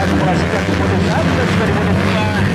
akumulasikan di mode 1 dan juga di mode 2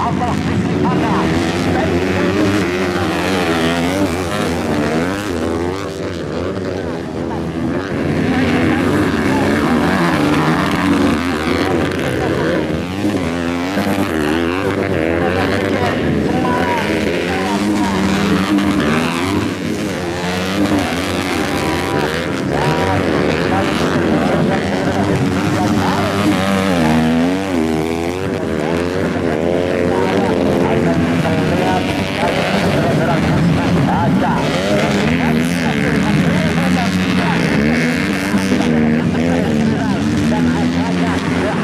agar mendapatkan medali perorangan sederhana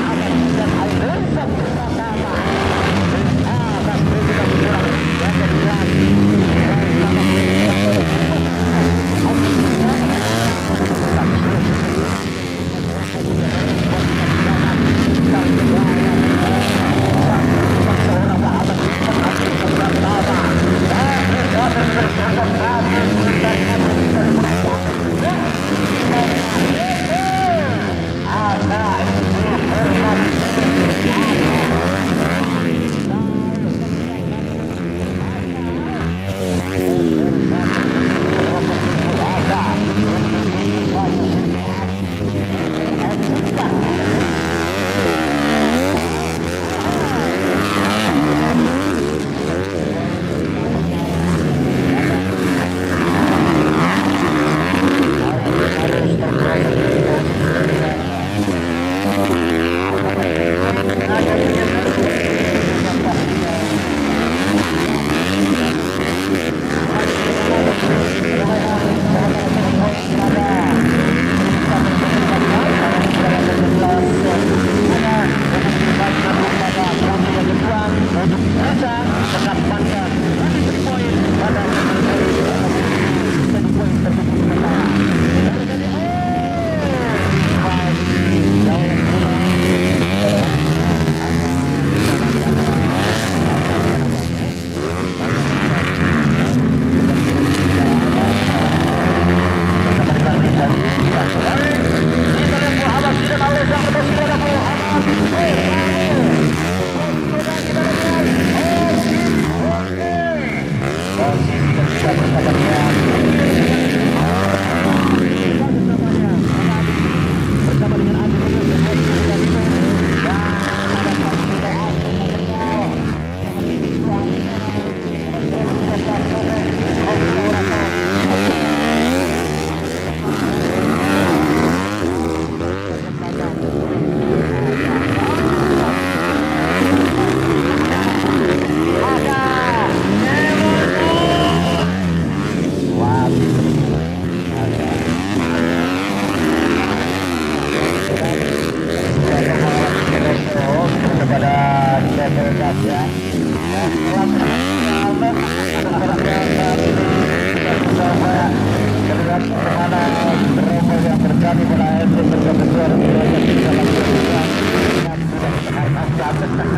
pembalap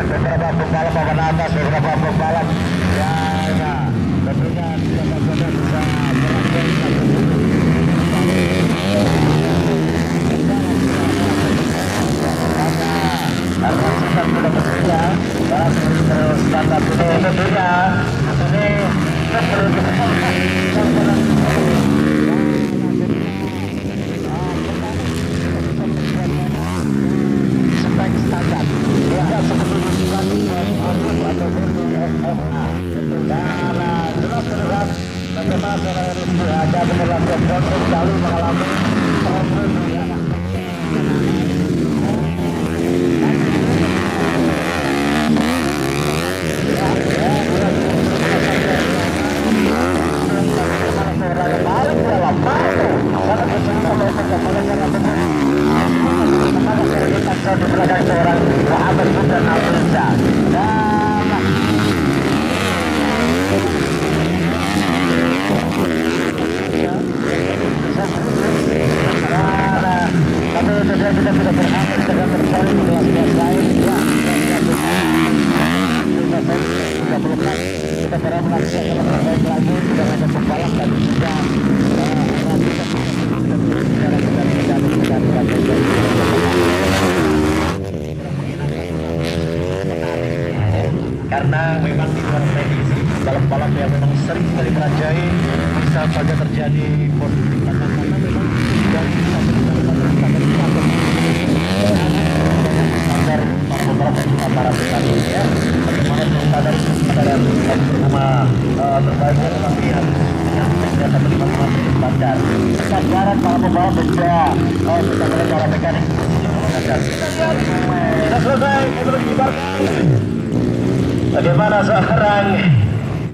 beberapa pembalap papan atas, beberapa pembalap ya tentunya benar-benar bisa karena kita sudah bekerja dalam standar ini tentunya spek standar ya seperti jelas bagaimana ada penerbangan selalu mengalami seorang Muhammad bin Abdullah tapi kita sudah berhasil dengan terjadi di kelas lain kita berharap nanti akan terbaik lagi dengan ada pembalap dan juga karena memang di luar prediksi balap-balap yang memang sering sekali merajai bisa saja terjadi konflik karena memang dari standar beberapa para petani ya bagaimana standar bersama terbaiknya nanti harus ternyata bermanfaat standar kesadaran para pembalap dan juga kesadaran para mekanik sudah selesai bagaimana sekarang